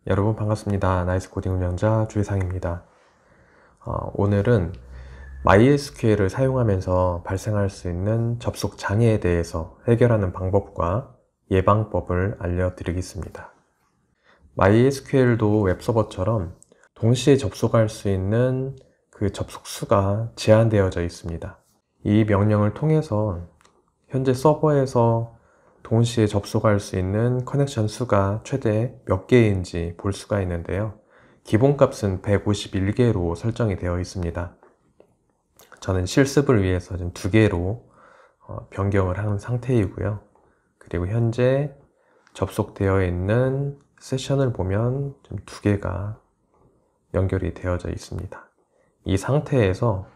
여러분 반갑습니다. 나이스 코딩 운영자 주혜상입니다. 오늘은 MySQL을 사용하면서 발생할 수 있는 접속 장애에 대해서 해결하는 방법과 예방법을 알려드리겠습니다. MySQL도 웹서버처럼 동시에 접속할 수 있는 그 접속 수가 제한되어져 있습니다. 이 명령을 통해서 현재 서버에서 동시에 접속할 수 있는 커넥션 수가 최대 몇 개인지 볼 수가 있는데요. 기본값은 151개로 설정이 되어 있습니다. 저는 실습을 위해서 지금 2개로 변경을 한 상태이고요. 그리고 현재 접속되어 있는 세션을 보면 좀 2개가 연결이 되어져 있습니다. 이 상태에서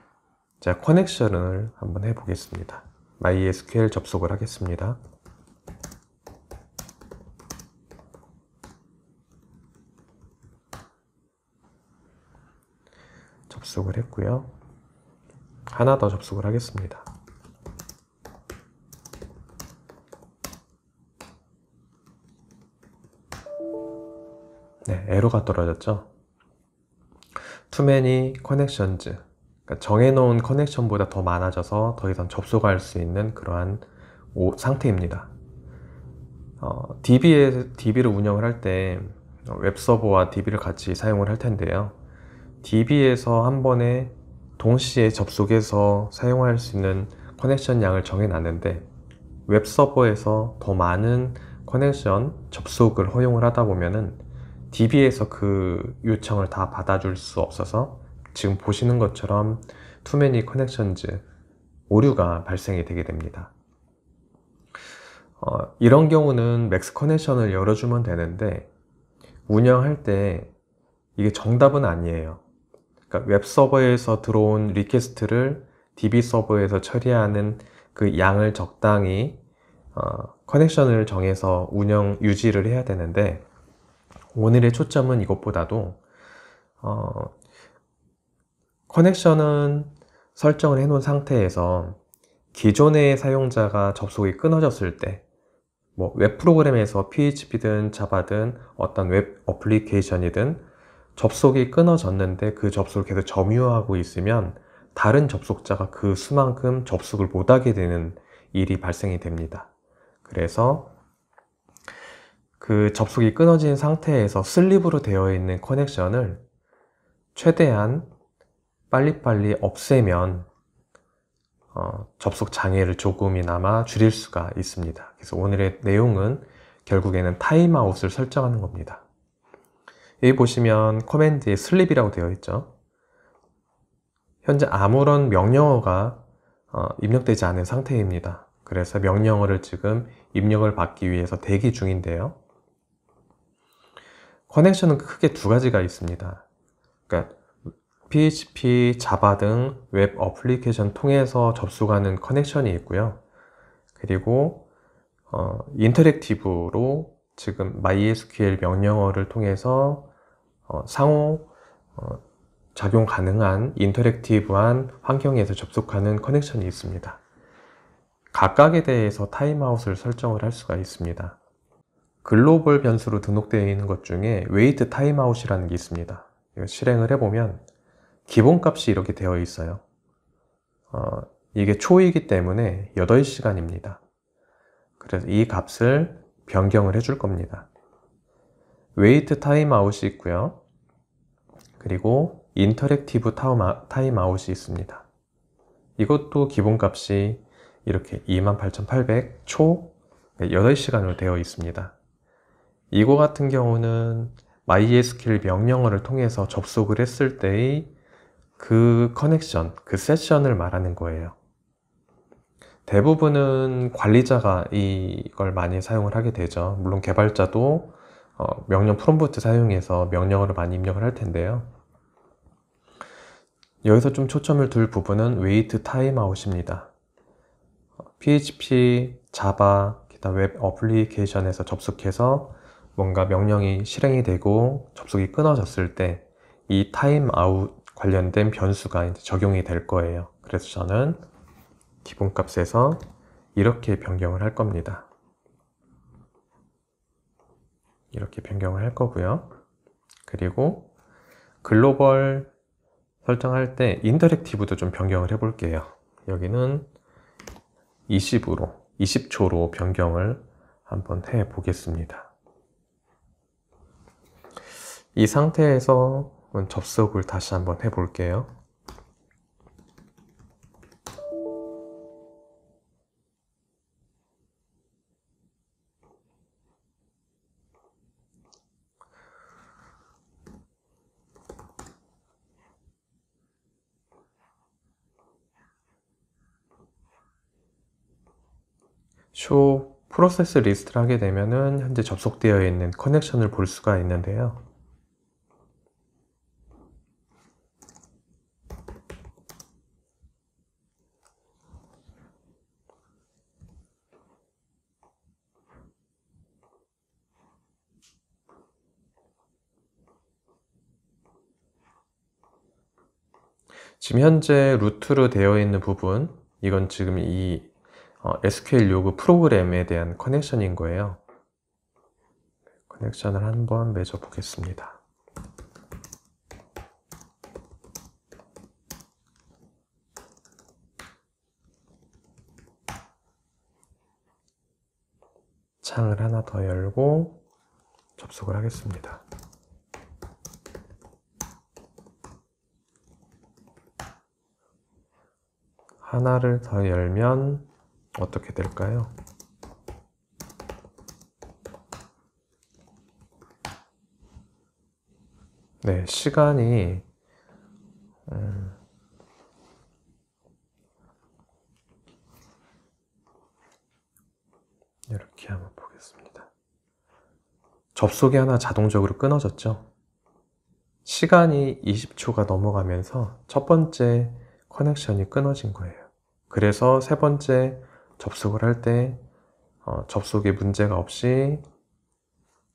제가 커넥션을 한번 해보겠습니다. MySQL 접속을 하겠습니다. 접속을 했고요. 하나 더 접속을 하겠습니다. 네, 에러가 떨어졌죠. Too many connections, 그러니까 정해놓은 커넥션보다 더 많아져서 더 이상 접속할 수 있는 그러한 상태입니다. DB를 운영을 할 때 웹서버와 DB를 같이 사용을 할 텐데요. DB에서 한 번에 동시에 접속해서 사용할 수 있는 커넥션 양을 정해놨는데 웹서버에서 더 많은 커넥션 접속을 허용을 하다 보면은 DB에서 그 요청을 다 받아줄 수 없어서 지금 보시는 것처럼 Too many connections 오류가 발생이 되게 됩니다. 이런 경우는 맥스 커넥션을 열어주면 되는데 운영할 때 이게 정답은 아니에요. 그러니까 웹서버에서 들어온 리퀘스트를 DB 서버에서 처리하는 그 양을 적당히 커넥션을 정해서 운영 유지를 해야 되는데 오늘의 초점은 이것보다도 커넥션은 설정을 해 놓은 상태에서 기존의 사용자가 접속이 끊어졌을 때 뭐 웹 프로그램에서 PHP든 자바든 어떤 웹 어플리케이션이든 접속이 끊어졌는데 그 접속을 계속 점유하고 있으면 다른 접속자가 그 수만큼 접속을 못하게 되는 일이 발생이 됩니다. 그래서 그 접속이 끊어진 상태에서 슬립으로 되어 있는 커넥션을 최대한 빨리빨리 없애면 접속 장애를 조금이나마 줄일 수가 있습니다. 그래서 오늘의 내용은 결국에는 타임아웃을 설정하는 겁니다. 여기 보시면 커맨드에 슬립이라고 되어 있죠. 현재 아무런 명령어가 입력되지 않은 상태입니다. 그래서 명령어를 지금 입력을 받기 위해서 대기 중인데요. 커넥션은 크게 2가지가 있습니다. 그러니까 PHP, 자바 등 웹 어플리케이션 통해서 접속하는 커넥션이 있고요. 그리고 인터랙티브로 지금 MySQL 명령어를 통해서 상호 작용 가능한 인터랙티브한 환경에서 접속하는 커넥션이 있습니다. 각각에 대해서 타임아웃을 설정을 할 수가 있습니다. 글로벌 변수로 등록되어 있는 것 중에 wait timeout이라는 게 있습니다. 이거 실행을 해보면 기본값이 이렇게 되어 있어요. 이게 초이기 때문에 8시간입니다. 그래서 이 값을 변경을 해줄 겁니다. wait timeout이 있고요. 그리고 인터랙티브 타임아웃이 있습니다. 이것도 기본값이 이렇게 28,800 초 8시간으로 되어 있습니다. 이거 같은 경우는 MySQL 명령어를 통해서 접속을 했을 때의 그 커넥션, 그 세션을 말하는 거예요. 대부분은 관리자가 이걸 많이 사용을 하게 되죠. 물론 개발자도 명령 프롬프트 사용해서 명령어를 많이 입력을 할 텐데요. 여기서 좀 초점을 둘 부분은 wait timeout입니다. PHP, 자바, 기타 웹 어플리케이션에서 접속해서 뭔가 명령이 실행이 되고 접속이 끊어졌을 때 이 타임아웃 관련된 변수가 이제 적용이 될 거예요. 그래서 저는 기본값에서 이렇게 변경을 할 겁니다. 이렇게 변경을 할 거고요. 그리고 글로벌 설정할 때 인터랙티브도 좀 변경을 해 볼게요. 여기는 20초로 변경을 한번 해 보겠습니다. 이 상태에서 접속을 다시 한번 해 볼게요. 쇼 프로세스 리스트를 하게 되면은 현재 접속되어 있는 커넥션을 볼 수가 있는데요. 지금 현재 루트로 되어 있는 부분, 이건 지금 이 SQL 요구 프로그램에 대한 커넥션인 거예요. 커넥션을 한번 맺어 보겠습니다. 창을 하나 더 열고 접속을 하겠습니다. 하나를 더 열면 어떻게 될까요? 네, 시간이 이렇게 한번 보겠습니다. 접속이 하나 자동적으로 끊어졌죠. 시간이 20초가 넘어가면서 첫 번째 커넥션이 끊어진 거예요. 그래서 세 번째 접속을 할 때 접속에 문제가 없이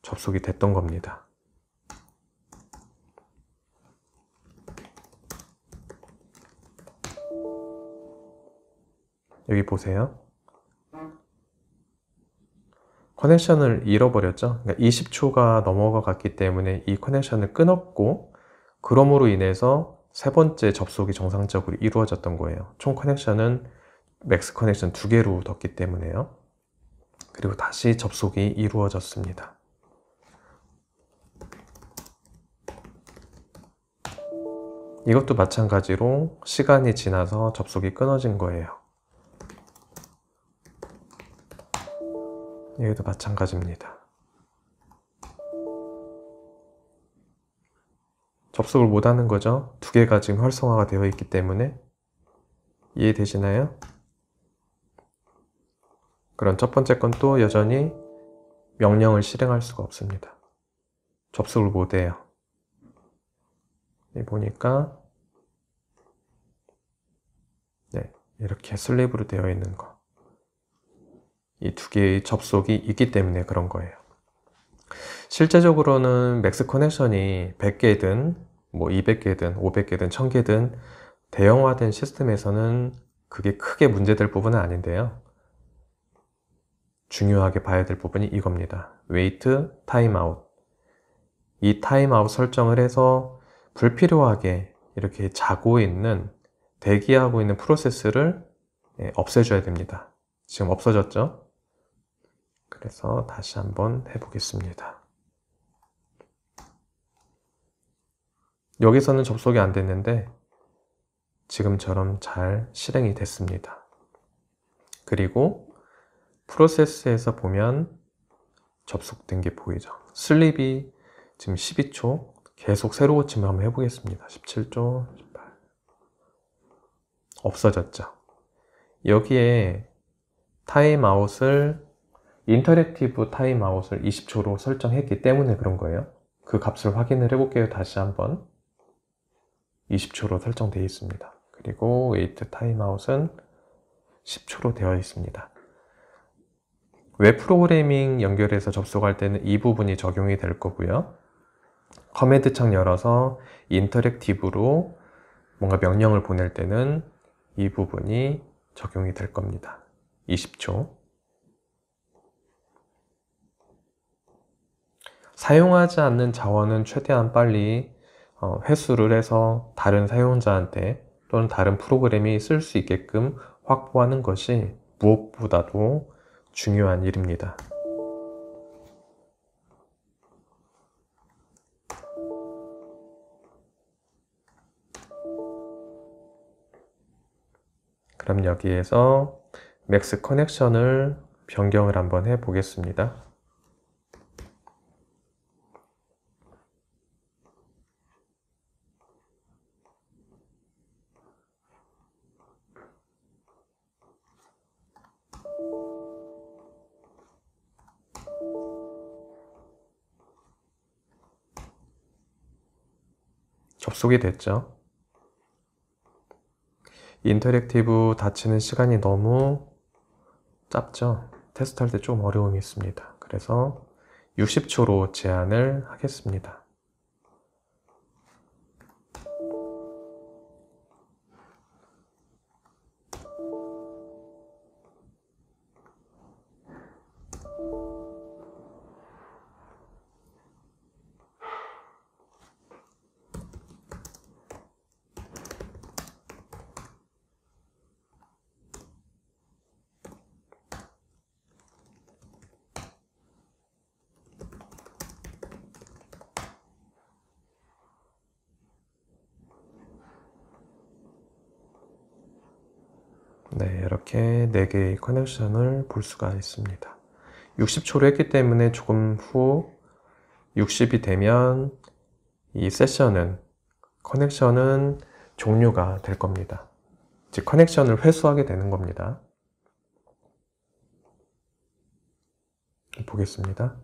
접속이 됐던 겁니다. 여기 보세요. 커넥션을 잃어버렸죠. 그러니까 20초가 넘어가 갔기 때문에 이 커넥션을 끊었고, 그럼으로 인해서 세 번째 접속이 정상적으로 이루어졌던 거예요. 총 커넥션은 맥스 커넥션 2개로 뒀기 때문에요. 그리고 다시 접속이 이루어졌습니다. 이것도 마찬가지로 시간이 지나서 접속이 끊어진 거예요. 여기도 마찬가지입니다. 접속을 못하는 거죠. 2개가 지금 활성화가 되어 있기 때문에. 이해되시나요? 그럼 첫 번째 건 또 여전히 명령을 실행할 수가 없습니다. 접속을 못해요. 여기 보니까 네, 이렇게 슬립으로 되어 있는 거, 이 2개의 접속이 있기 때문에 그런 거예요. 실제적으로는 맥스 커넥션이 100개든 뭐 200개든 500개든 1000개든 대형화된 시스템에서는 그게 크게 문제될 부분은 아닌데요. 중요하게 봐야 될 부분이 이겁니다. wait, timeout. 이 타임아웃 설정을 해서 불필요하게 이렇게 자고 있는, 대기하고 있는 프로세스를 없애줘야 됩니다. 지금 없어졌죠? 그래서 다시 한번 해보겠습니다. 여기서는 접속이 안 됐는데 지금처럼 잘 실행이 됐습니다. 그리고 프로세스에서 보면 접속된 게 보이죠. 슬립이 지금 12초, 계속 새로 고침을 한번 해보겠습니다. 17초, 18. 없어졌죠. 여기에 타임아웃을, 인터랙티브 타임아웃을 20초로 설정했기 때문에 그런 거예요. 그 값을 확인을 해볼게요. 다시 한번. 20초로 설정되어 있습니다. 그리고 wait 타임아웃은 10초로 되어 있습니다. 웹 프로그래밍 연결해서 접속할 때는 이 부분이 적용이 될 거고요. 커맨드 창 열어서 인터랙티브로 뭔가 명령을 보낼 때는 이 부분이 적용이 될 겁니다. 20초. 사용하지 않는 자원은 최대한 빨리 회수를 해서 다른 사용자한테 또는 다른 프로그램이 쓸 수 있게끔 확보하는 것이 무엇보다도 중요한 일입니다. 그럼 여기에서 맥스 커넥션을 변경을 한번 해 보겠습니다. 접속이 됐죠. 인터랙티브 닫히는 시간이 너무 짧죠. 테스트할 때 좀 어려움이 있습니다. 그래서 60초로 제한을 하겠습니다. 네, 이렇게 4개의 커넥션을 볼 수가 있습니다. 60초로 했기 때문에 조금 후 60이 되면 이 커넥션은 종료가 될 겁니다. 즉 커넥션을 회수하게 되는 겁니다. 보겠습니다.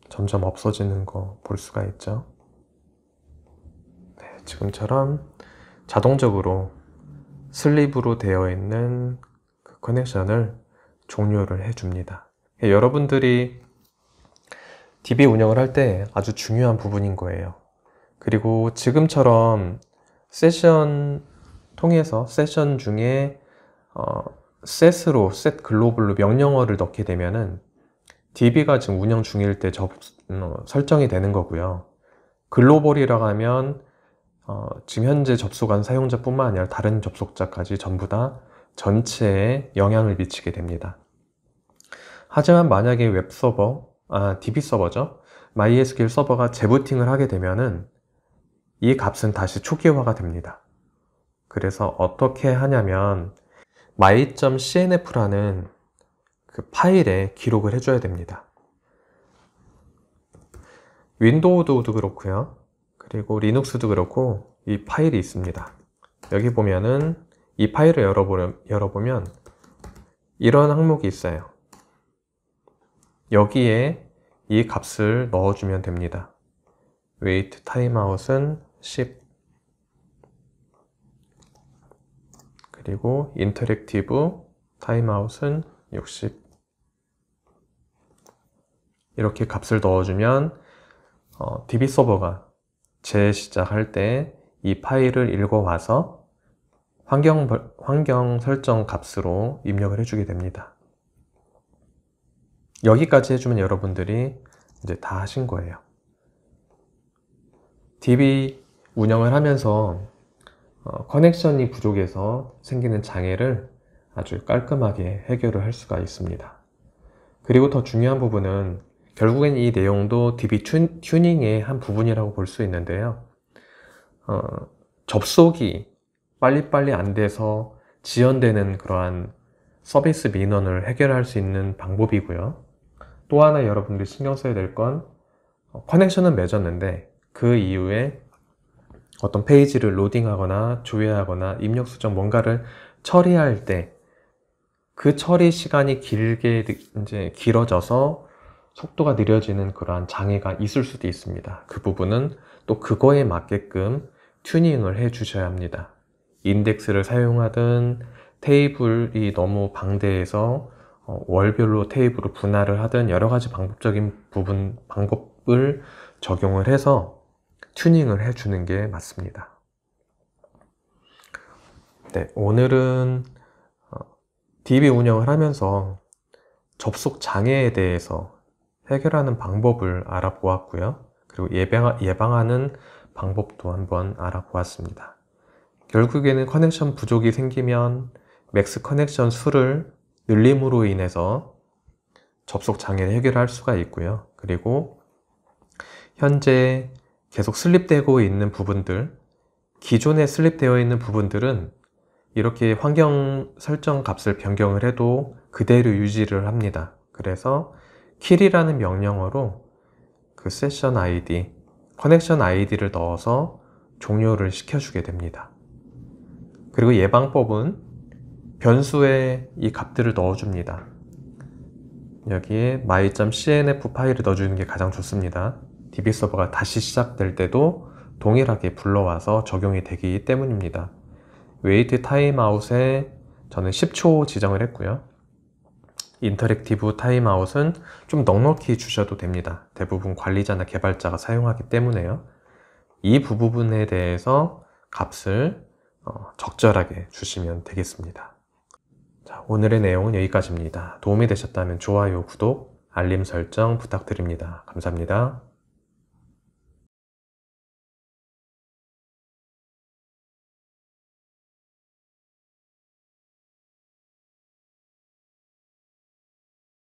점점 없어지는 거 볼 수가 있죠. 네, 지금처럼 자동적으로 슬립으로 되어 있는 그 커넥션을 종료를 해줍니다. 여러분들이 DB 운영을 할 때 아주 중요한 부분인 거예요. 그리고 지금처럼 세션 통해서 세션 중에 셋 글로벌로 명령어를 넣게 되면은 DB가 지금 운영 중일 때 설정이 되는 거고요. 글로벌이라고 하면 지금 현재 접속한 사용자뿐만 아니라 다른 접속자까지 전부 다 전체에 영향을 미치게 됩니다. 하지만 만약에 DB 서버죠. MySQL 서버가 재부팅을 하게 되면은 이 값은 다시 초기화가 됩니다. 그래서 어떻게 하냐면 my.cnf라는 그 파일에 기록을 해줘야 됩니다. 윈도우도 그렇고요. 그리고 리눅스도 그렇고 이 파일이 있습니다. 여기 보면은 이 파일을 열어보면 이런 항목이 있어요. 여기에 이 값을 넣어주면 됩니다. wait timeout은 10, 그리고 interactive timeout은 60. 이렇게 값을 넣어주면 DB 서버가 재시작할 때 이 파일을 읽어와서 환경 설정 값으로 입력을 해주게 됩니다. 여기까지 해주면 여러분들이 이제 다 하신 거예요. DB 운영을 하면서 커넥션이 부족해서 생기는 장애를 아주 깔끔하게 해결을 할 수가 있습니다. 그리고 더 중요한 부분은 결국엔 이 내용도 DB 튜닝의 한 부분이라고 볼 수 있는데요. 접속이 빨리빨리 안 돼서 지연되는 그러한 서비스 민원을 해결할 수 있는 방법이고요. 또 하나 여러분들이 신경 써야 될 건 커넥션은 맺었는데 그 이후에 어떤 페이지를 로딩하거나 조회하거나 입력 수정 뭔가를 처리할 때 그 처리 시간이 길어져서 속도가 느려지는 그러한 장애가 있을 수도 있습니다. 그 부분은 또 그거에 맞게끔 튜닝을 해 주셔야 합니다. 인덱스를 사용하든 테이블이 너무 방대해서 월별로 테이블을 분할을 하든 여러 가지 방법을 적용을 해서 튜닝을 해 주는 게 맞습니다. 네, 오늘은 DB 운영을 하면서 접속 장애에 대해서 해결하는 방법을 알아보았고요. 그리고 예방하는 방법도 한번 알아보았습니다. 결국에는 커넥션 부족이 생기면 맥스 커넥션 수를 늘림으로 인해서 접속 장애를 해결할 수가 있고요. 그리고 현재 계속 슬립되고 있는 부분들, 기존에 슬립되어 있는 부분들은 이렇게 환경 설정 값을 변경을 해도 그대로 유지를 합니다. 그래서 kill이라는 명령어로 그 세션 ID, 커넥션 ID를 넣어서 종료를 시켜주게 됩니다. 그리고 예방법은 변수에 이 값들을 넣어줍니다. 여기에 my.cnf 파일을 넣어주는 게 가장 좋습니다. DB 서버가 다시 시작될 때도 동일하게 불러와서 적용이 되기 때문입니다. 웨이트 타임아웃에 저는 10초 지정을 했고요. 인터랙티브 타임아웃은 좀 넉넉히 주셔도 됩니다. 대부분 관리자나 개발자가 사용하기 때문에요. 이 부분에 대해서 값을 적절하게 주시면 되겠습니다. 자, 오늘의 내용은 여기까지입니다. 도움이 되셨다면 좋아요, 구독, 알림 설정 부탁드립니다. 감사합니다.